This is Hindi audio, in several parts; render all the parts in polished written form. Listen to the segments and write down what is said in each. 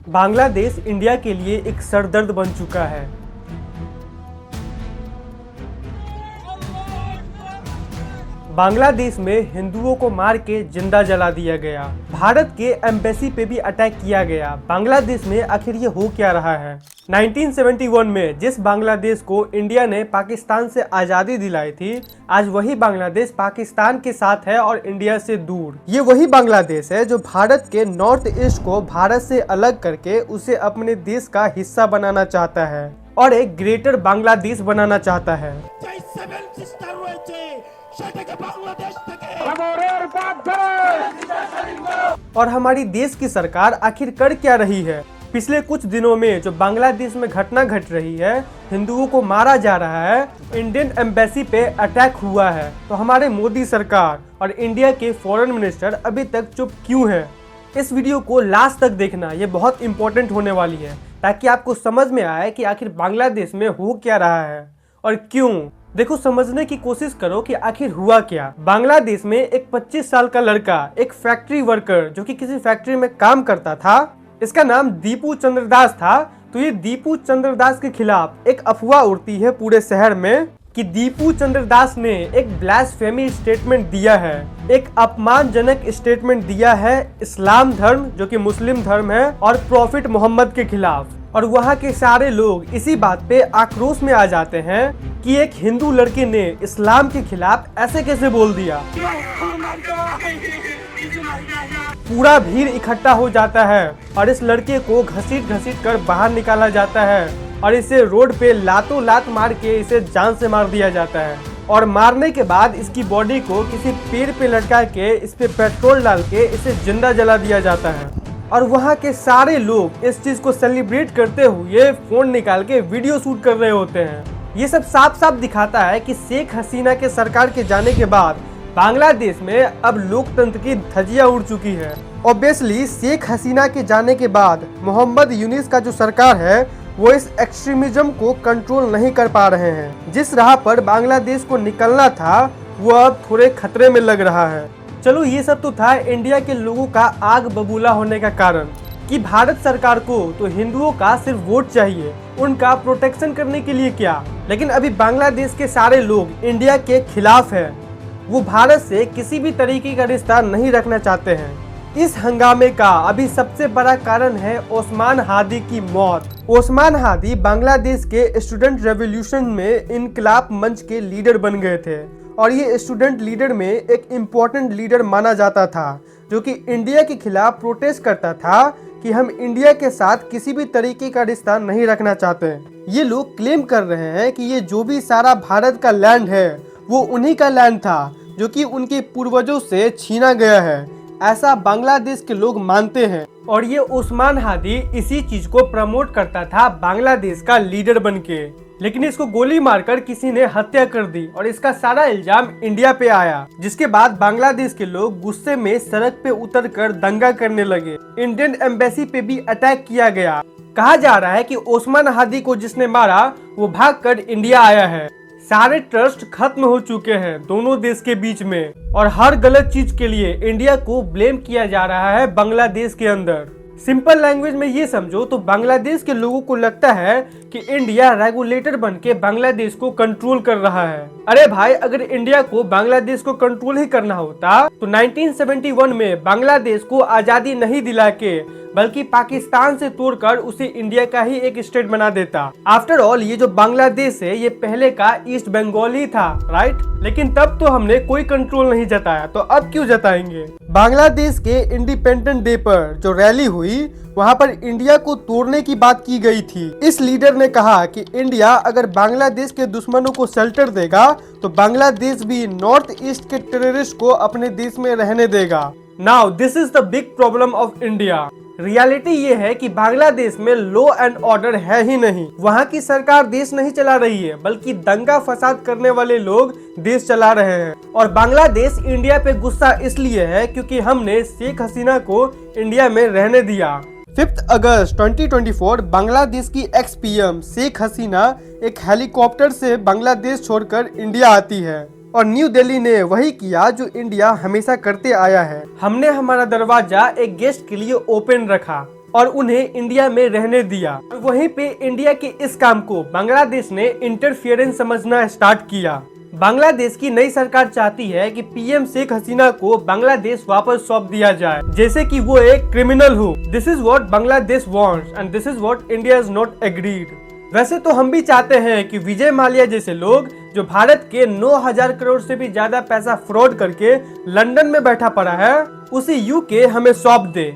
बांग्लादेश इंडिया के लिए एक सरदर्द बन चुका है। बांग्लादेश में हिंदुओं को मार के जिंदा जला दिया गया। भारत के एम्बेसी पे भी अटैक किया गया। बांग्लादेश में आखिर ये हो क्या रहा है? 1971 में जिस बांग्लादेश को इंडिया ने पाकिस्तान से आज़ादी दिलाई थी, आज वही बांग्लादेश पाकिस्तान के साथ है और इंडिया से दूर। ये वही बांग्लादेश है जो भारत के नॉर्थ ईस्ट को भारत से अलग करके उसे अपने देश का हिस्सा बनाना चाहता है और एक ग्रेटर बांग्लादेश बनाना चाहता है। और हमारी देश की सरकार आखिर कर क्या रही है? पिछले कुछ दिनों में जो बांग्लादेश में घटना घट रही है, हिंदुओं को मारा जा रहा है, इंडियन एम्बेसी पे अटैक हुआ है, तो हमारे मोदी सरकार और इंडिया के फॉरेन मिनिस्टर अभी तक चुप क्यों है? इस वीडियो को लास्ट तक देखना, ये बहुत इंपॉर्टेंट होने वाली है ताकि आपको समझ में आए कि आखिर बांग्लादेश में हो क्या रहा है और क्यों। देखो, समझने की कोशिश करो कि आखिर हुआ क्या। बांग्लादेश में एक 25 साल का लड़का, एक फैक्ट्री वर्कर जो कि किसी फैक्ट्री में काम करता था, इसका नाम दीपू चंद्रदास था। तो ये दीपू चंद्रदास के खिलाफ एक अफवाह उड़ती है पूरे शहर में कि दीपू चंद्रदास ने एक ब्लास्फेमी स्टेटमेंट दिया है, एक अपमानजनक स्टेटमेंट दिया है इस्लाम धर्म जो कि मुस्लिम धर्म है और प्रॉफिट मोहम्मद के खिलाफ। और वहाँ के सारे लोग इसी बात पे आक्रोश में आ जाते हैं कि एक हिंदू लड़के ने इस्लाम के खिलाफ ऐसे कैसे बोल दिया। पूरा भीड़ इकट्ठा हो जाता है और इस लड़के को घसीट घसीट कर बाहर निकाला जाता है और इसे रोड पे लातों लात मार के इसे जान से मार दिया जाता है। और मारने के बाद इसकी बॉडी को किसी पेड़ पे लटका के इस पे पेट्रोल डाल के इसे जिंदा जला दिया जाता है। और वहाँ के सारे लोग इस चीज को सेलिब्रेट करते हुए फोन निकाल के वीडियो शूट कर रहे होते हैं। ये सब साफ साफ दिखाता है कि शेख हसीना के सरकार के जाने के बाद बांग्लादेश में अब लोकतंत्र की धज्जियां उड़ चुकी है। ऑब्वियसली शेख हसीना के जाने के बाद मोहम्मद यूनिस का जो सरकार है वो इस एक्सट्रीमिज्म को कंट्रोल नहीं कर पा रहे हैं। जिस राह पर बांग्लादेश को निकलना था वो अब थोड़े खतरे में लग रहा है। चलो, ये सब तो था इंडिया के लोगों का आग बबूला होने का कारण कि भारत सरकार को तो हिंदुओं का सिर्फ वोट चाहिए, उनका प्रोटेक्शन करने के लिए क्या। लेकिन अभी बांग्लादेश के सारे लोग इंडिया के खिलाफ है, वो भारत से किसी भी तरीके का रिश्ता नहीं रखना चाहते हैं। इस हंगामे का अभी सबसे बड़ा कारण है ओस्मान हादी की मौत। ओस्मान हादी बांग्लादेश के स्टूडेंट रेवोल्यूशन में इनकलाब मंच के लीडर बन गए थे और ये स्टूडेंट लीडर में एक इम्पोर्टेंट लीडर माना जाता था जो कि इंडिया के खिलाफ प्रोटेस्ट करता था कि हम इंडिया के साथ किसी भी तरीके का रिश्ता नहीं रखना चाहते। ये लोग क्लेम कर रहे हैं कि ये जो भी सारा भारत का लैंड है वो उन्हीं का लैंड था जो कि उनके पूर्वजों से छीना गया है, ऐसा बांग्लादेश के लोग मानते हैं। और ये ओस्मान हादी इसी चीज को प्रमोट करता था बांग्लादेश का लीडर बनके। लेकिन इसको गोली मारकर किसी ने हत्या कर दी और इसका सारा इल्जाम इंडिया पे आया, जिसके बाद बांग्लादेश के लोग गुस्से में सड़क पे उतरकर दंगा करने लगे। इंडियन एम्बेसी पे भी अटैक किया गया। कहा जा रहा है कि ओस्मान हादी को जिसने मारा वो भागकर इंडिया आया है। सारे ट्रस्ट खत्म हो चुके हैं दोनों देश के बीच में और हर गलत चीज के लिए इंडिया को ब्लेम किया जा रहा है बांग्लादेश के अंदर। सिंपल लैंग्वेज में ये समझो तो बांग्लादेश के लोगों को लगता है कि इंडिया रेगुलेटर बनके बांग्लादेश को कंट्रोल कर रहा है। अरे भाई, अगर इंडिया को बांग्लादेश को कंट्रोल ही करना होता तो 1971 में बांग्लादेश को आजादी नहीं दिला के बल्कि पाकिस्तान से तोड़कर उसे इंडिया का ही एक स्टेट बना देता। आफ्टर ऑल ये जो बांग्लादेश है ये पहले का ईस्ट बंगाल ही था, राइट? लेकिन तब तो हमने कोई कंट्रोल नहीं जताया, तो अब क्यों जताएंगे? बांग्लादेश के इंडिपेंडेंट डे पर जो रैली हुई वहां पर इंडिया को तोड़ने की बात की गई थी। इस लीडर ने कहा कि इंडिया अगर बांग्लादेश के दुश्मनों को शेल्टर देगा तो बांग्लादेश भी नॉर्थ ईस्ट के टेररिस्ट को अपने देश में रहने देगा। Now this is the big problem of India. Reality ये है कि बांग्लादेश में लॉ एंड ऑर्डर है ही नहीं। वहाँ की सरकार देश नहीं चला रही है बल्कि दंगा फसाद करने वाले लोग देश चला रहे हैं। और बांग्लादेश इंडिया पे गुस्सा इसलिए है क्योंकि हमने शेख हसीना को इंडिया में रहने दिया। 5 अगस्त 2024 बांग्लादेश की एक्स पीएम शेख हसीना एक हेलीकॉप्टर से बांग्लादेश छोड़कर इंडिया आती है और न्यू दिल्ली ने वही किया जो इंडिया हमेशा करते आया है। हमने हमारा दरवाजा एक गेस्ट के लिए ओपन रखा और उन्हें इंडिया में रहने दिया। वहीं पे इंडिया के इस काम को बांग्लादेश ने इंटरफियरेंस समझना स्टार्ट किया। बांग्लादेश की नई सरकार चाहती है कि पीएम शेख हसीना को बांग्लादेश वापस सौंप दिया जाए, जैसे कि वो एक क्रिमिनल हो। This is what Bangladesh wants and this is what India is not agreed. वैसे तो हम भी चाहते हैं कि विजय माल्या जैसे लोग जो भारत के 9,000 करोड़ से भी ज्यादा पैसा फ्रॉड करके लंदन में बैठा पड़ा है, उसी यूके हमें सौंप दे।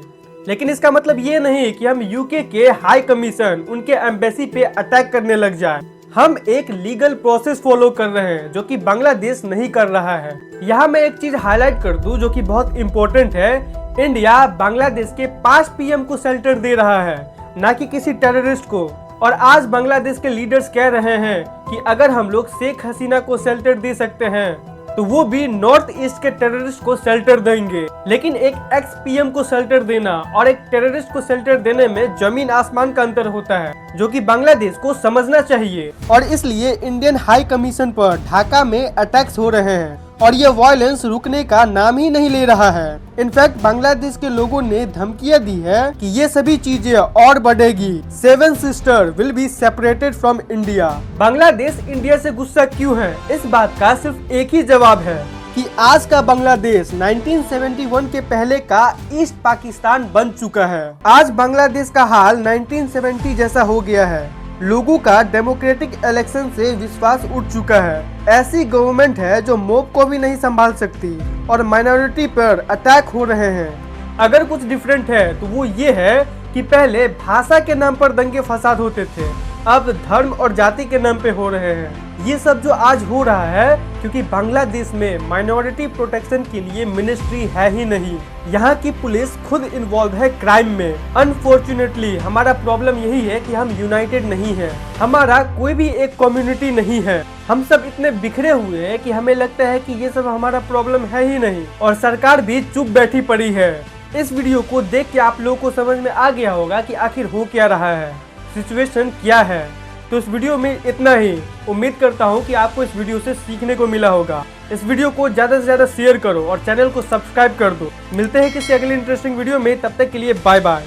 लेकिन इसका मतलब ये नहीं कि हम यूके के हाई कमीशन उनके एम्बेसी पे अटैक करने लग जाए। हम एक लीगल प्रोसेस फॉलो कर रहे हैं जो कि बांग्लादेश नहीं कर रहा है। यहाँ मैं एक चीज हाईलाइट कर दूं जो कि बहुत इंपॉर्टेंट है। इंडिया बांग्लादेश के 5 पीएम को शेल्टर दे रहा है, ना कि किसी टेररिस्ट को। और आज बांग्लादेश के लीडर्स कह रहे हैं कि अगर हम लोग शेख हसीना को शेल्टर दे सकते हैं तो वो भी नॉर्थ ईस्ट के टेररिस्ट को शेल्टर देंगे। लेकिन एक एक्स पीएम को शेल्टर देना और एक टेररिस्ट को शेल्टर देने में जमीन आसमान का अंतर होता है, जो कि बांग्लादेश को समझना चाहिए। और इसलिए इंडियन हाई कमीशन पर ढाका में अटैक्स हो रहे हैं और ये वायलेंस रुकने का नाम ही नहीं ले रहा है। इनफैक्ट बांग्लादेश के लोगों ने धमकियां दी है कि ये सभी चीजें और बढ़ेगी। 7 sister will be separated from India. Bangladesh India से गुस्सा क्यों है? इस बात का सिर्फ एक ही जवाब है कि आज का बांग्लादेश 1971 के पहले का ईस्ट पाकिस्तान बन चुका है। आज बांग्लादेश का हाल 1970 जैसा हो गया है। लोगों का डेमोक्रेटिक इलेक्शन से विश्वास उठ चुका है। ऐसी गवर्नमेंट है जो मॉब को भी नहीं संभाल सकती और माइनॉरिटी पर अटैक हो रहे हैं। अगर कुछ डिफरेंट है तो वो ये है कि पहले भाषा के नाम पर दंगे फसाद होते थे, अब धर्म और जाति के नाम पे हो रहे हैं। ये सब जो आज हो रहा है क्योंकि बांग्लादेश में माइनॉरिटी प्रोटेक्शन के लिए मिनिस्ट्री है ही नहीं। यहाँ की पुलिस खुद इन्वॉल्व है क्राइम में। अनफॉर्चुनेटली हमारा प्रॉब्लम यही है कि हम यूनाइटेड नहीं है। हमारा कोई भी एक कम्युनिटी नहीं है। हम सब इतने बिखरे हुए हैं कि हमें लगता है कि ये सब हमारा प्रॉब्लम है ही नहीं, और सरकार भी चुप बैठी पड़ी है। इस वीडियो को देख के आप लोगों को समझ में आ गया होगा कि आखिर हो क्या रहा है, सिचुएशन क्या है। तो इस वीडियो में इतना ही। उम्मीद करता हूँ कि आपको इस वीडियो से सीखने को मिला होगा। इस वीडियो को ज्यादा से ज्यादा शेयर करो और चैनल को सब्सक्राइब कर दो। मिलते हैं किसी अगले इंटरेस्टिंग वीडियो में, तब तक के लिए बाय बाय।